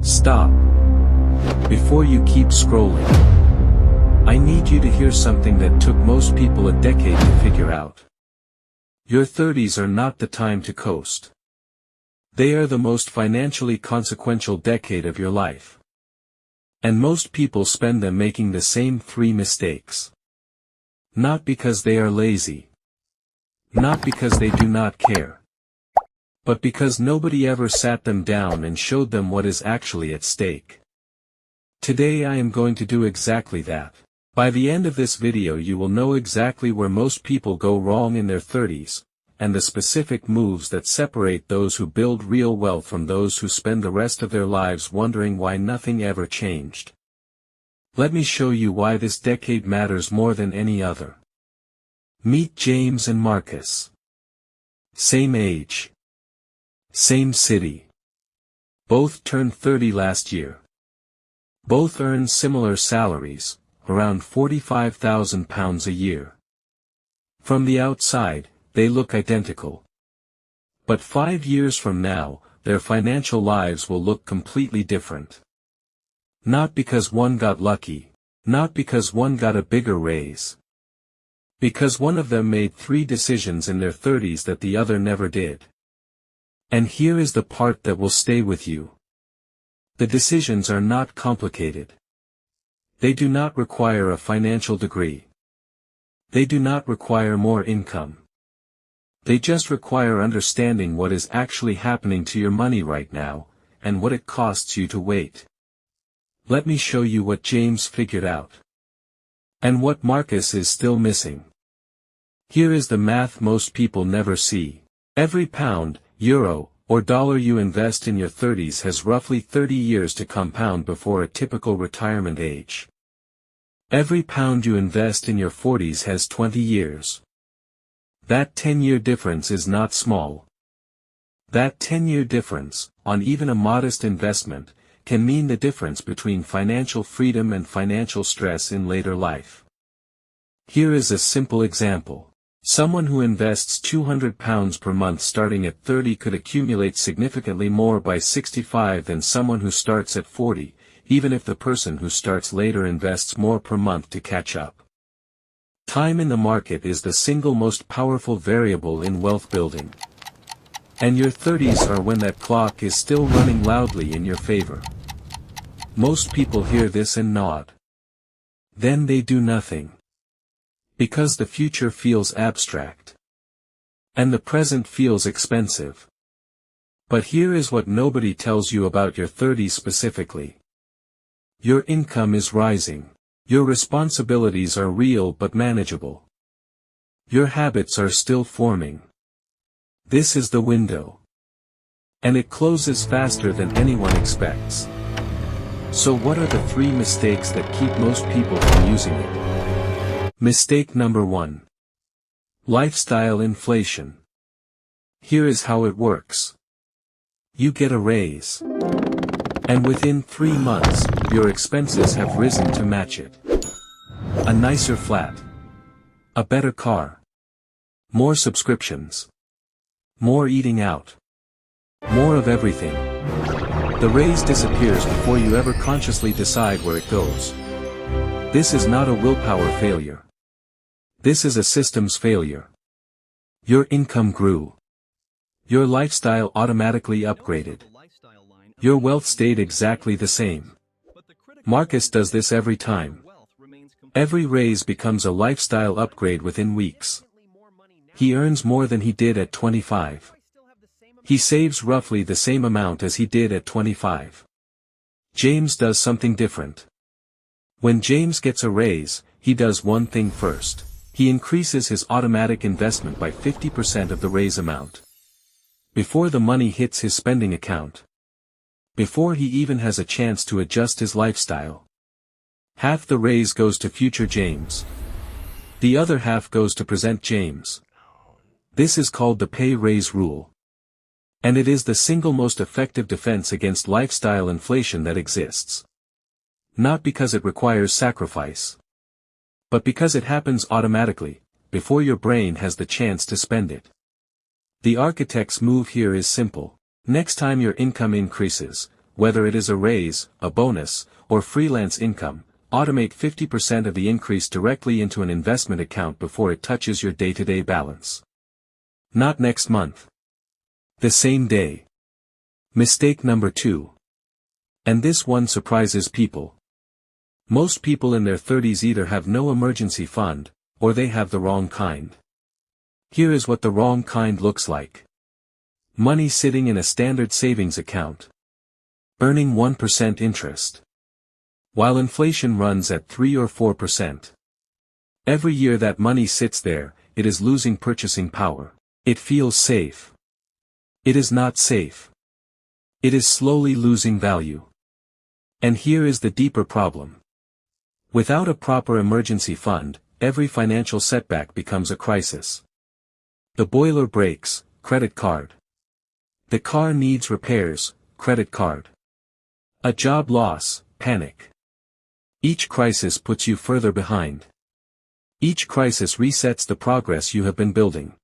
Stop. Before you keep scrolling, I need you to hear something that took most people a decade to figure out. Your 30s are not the time to coast. They are the most financially consequential decade of your life. And most people spend them making the same 3 mistakes. Not because they are lazy. Not because they do not care. But because nobody ever sat them down and showed them what is actually at stake. Today I am going to do exactly that. By the end of this video you will know exactly where most people go wrong in their 30s, and the specific moves that separate those who build real wealth from those who spend the rest of their lives wondering why nothing ever changed. Let me show you why this decade matters more than any other. Meet James and Marcus. Same age. Same city. Both turned 30 last year. Both earn similar salaries, around £45,000 a year. From the outside, they look identical. But 5 years from now, their financial lives will look completely different. Not because one got lucky, not because one got a bigger raise. Because one of them made 3 decisions in their 30s that the other never did. And here is the part that will stay with you. The decisions are not complicated. They do not require a financial degree. They do not require more income. They just require understanding what is actually happening to your money right now, and what it costs you to wait. Let me show you what James figured out. And what Marcus is still missing. Here is the math most people never see. Every pound, euro, or dollar you invest in your 30s has roughly 30 years to compound before a typical retirement age. Every pound you invest in your 40s has 20 years. That 10-year difference is not small. That 10-year difference, on even a modest investment, can mean the difference between financial freedom and financial stress in later life. Here is a simple example. Someone who invests £200 per month starting at 30 could accumulate significantly more by 65 than someone who starts at 40, even if the person who starts later invests more per month to catch up. Time in the market is the single most powerful variable in wealth building. And your 30s are when that clock is still running loudly in your favor. Most people hear this and nod. Then they do nothing. Because the future feels abstract. And the present feels expensive. But here is what nobody tells you about your 30s specifically. Your income is rising. Your responsibilities are real but manageable. Your habits are still forming. This is the window. And it closes faster than anyone expects. So what are the 3 mistakes that keep most people from using it? Mistake number 1. Lifestyle inflation. Here is how it works. You get a raise. And within 3 months, your expenses have risen to match it. A nicer flat. A better car. More subscriptions. More eating out. More of everything. The raise disappears before you ever consciously decide where it goes. This is not a willpower failure. This is a systems failure. Your income grew. Your lifestyle automatically upgraded. Your wealth stayed exactly the same. Marcus does this every time. Every raise becomes a lifestyle upgrade within weeks. He earns more than he did at 25. He saves roughly the same amount as he did at 25. James does something different. When James gets a raise, he does one thing first. He increases his automatic investment by 50% of the raise amount. Before the money hits his spending account. Before he even has a chance to adjust his lifestyle. Half the raise goes to future James. The other half goes to present James. This is called the pay-raise rule. And it is the single most effective defense against lifestyle inflation that exists. Not because it requires sacrifice. But because it happens automatically, before your brain has the chance to spend it. The architect's move here is simple. Next time your income increases, whether it is a raise, a bonus, or freelance income, automate 50% of the increase directly into an investment account before it touches your day-to-day balance. Not next month. The same day. Mistake number 2. And this one surprises people. Most people in their 30s either have no emergency fund, or they have the wrong kind. Here is what the wrong kind looks like. Money sitting in a standard savings account. Earning 1% interest. While inflation runs at 3 or 4%. Every year that money sits there, it is losing purchasing power. It feels safe. It is not safe. It is slowly losing value. And here is the deeper problem. Without a proper emergency fund, every financial setback becomes a crisis. The boiler breaks, credit card. The car needs repairs, credit card. A job loss, panic. Each crisis puts you further behind. Each crisis resets the progress you have been building.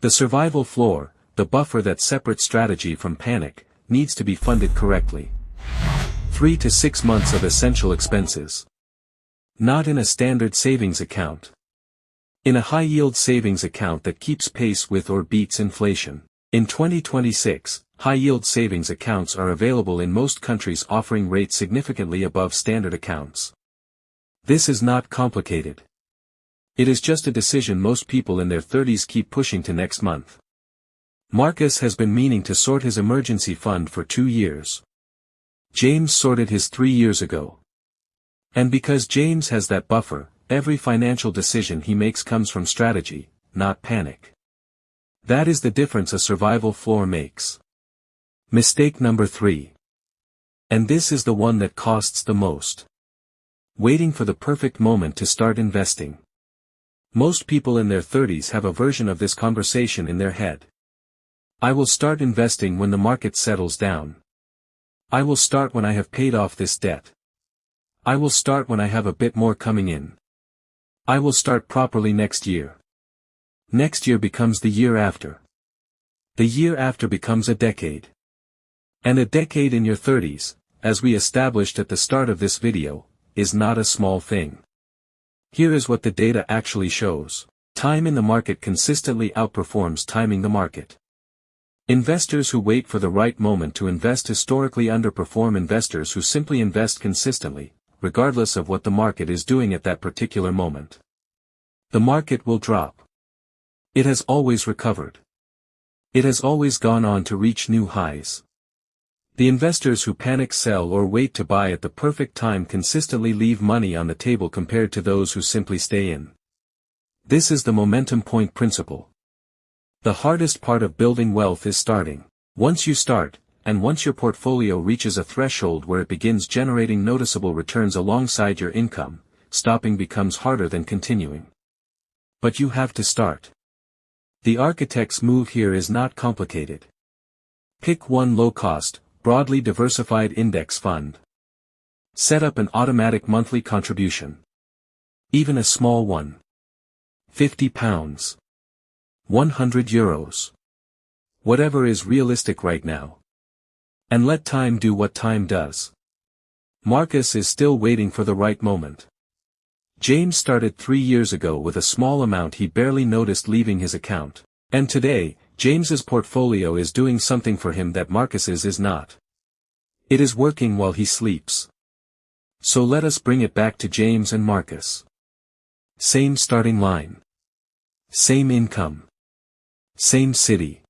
The survival floor, the buffer that separates strategy from panic, needs to be funded correctly. 3 to 6 months of essential expenses. Not in a standard savings account. In a high-yield savings account that keeps pace with or beats inflation. In 2026, high-yield savings accounts are available in most countries offering rates significantly above standard accounts. This is not complicated. It is just a decision most people in their 30s keep pushing to next month. Marcus has been meaning to sort his emergency fund for 2 years. James sorted his 3 years ago. And because James has that buffer, every financial decision he makes comes from strategy, not panic. That is the difference a survival floor makes. Mistake number 3. And this is the one that costs the most. Waiting for the perfect moment to start investing. Most people in their 30s have a version of this conversation in their head. I will start investing when the market settles down. I will start when I have paid off this debt. I will start when I have a bit more coming in. I will start properly next year. Next year becomes the year after. The year after becomes a decade. And a decade in your 30s, as we established at the start of this video, is not a small thing. Here is what the data actually shows. Time in the market consistently outperforms timing the market. Investors who wait for the right moment to invest historically underperform investors who simply invest consistently, regardless of what the market is doing at that particular moment. The market will drop. It has always recovered. It has always gone on to reach new highs. The investors who panic sell or wait to buy at the perfect time consistently leave money on the table compared to those who simply stay in. This is the momentum point principle. The hardest part of building wealth is starting. Once you start, and once your portfolio reaches a threshold where it begins generating noticeable returns alongside your income, stopping becomes harder than continuing. But you have to start. The architect's move here is not complicated. Pick one low-cost, broadly diversified index fund. Set up an automatic monthly contribution. Even a small one. £50. €100. Whatever is realistic right now. And let time do what time does. Marcus is still waiting for the right moment. James started 3 years ago with a small amount he barely noticed leaving his account. And today, James's portfolio is doing something for him that Marcus's is not. It is working while he sleeps. So let us bring it back to James and Marcus. Same starting line. Same income. Same city.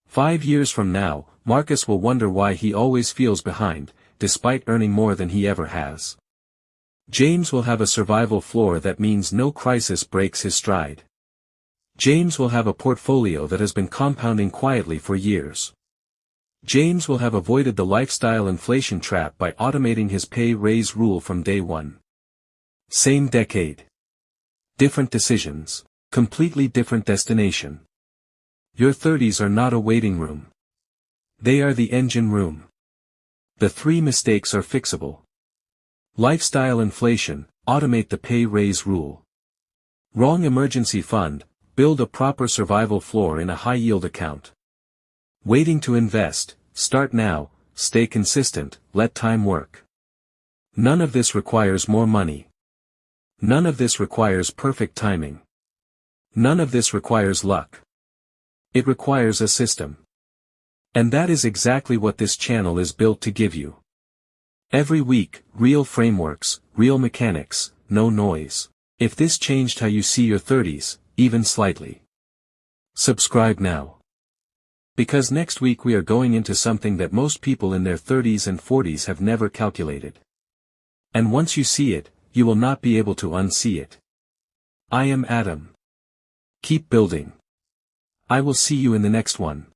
5 years from now, Marcus will wonder why he always feels behind, despite earning more than he ever has. James will have a survival floor that means no crisis breaks his stride. James will have a portfolio that has been compounding quietly for years. James will have avoided the lifestyle inflation trap by automating his pay-raise rule from day one. Same decade. Different decisions. Completely different destination. Your 30s are not a waiting room. They are the engine room. The 3 mistakes are fixable. Lifestyle inflation, automate the pay-raise rule. Wrong emergency fund, build a proper survival floor in a high-yield account. Waiting to invest, start now, stay consistent, let time work. None of this requires more money. None of this requires perfect timing. None of this requires luck. It requires a system. And that is exactly what this channel is built to give you. Every week, real frameworks, real mechanics, no noise. If this changed how you see your 30s, even slightly, subscribe now. Because next week we are going into something that most people in their 30s and 40s have never calculated. And once you see it, you will not be able to unsee it. I am Adam. Keep building. I will see you in the next one.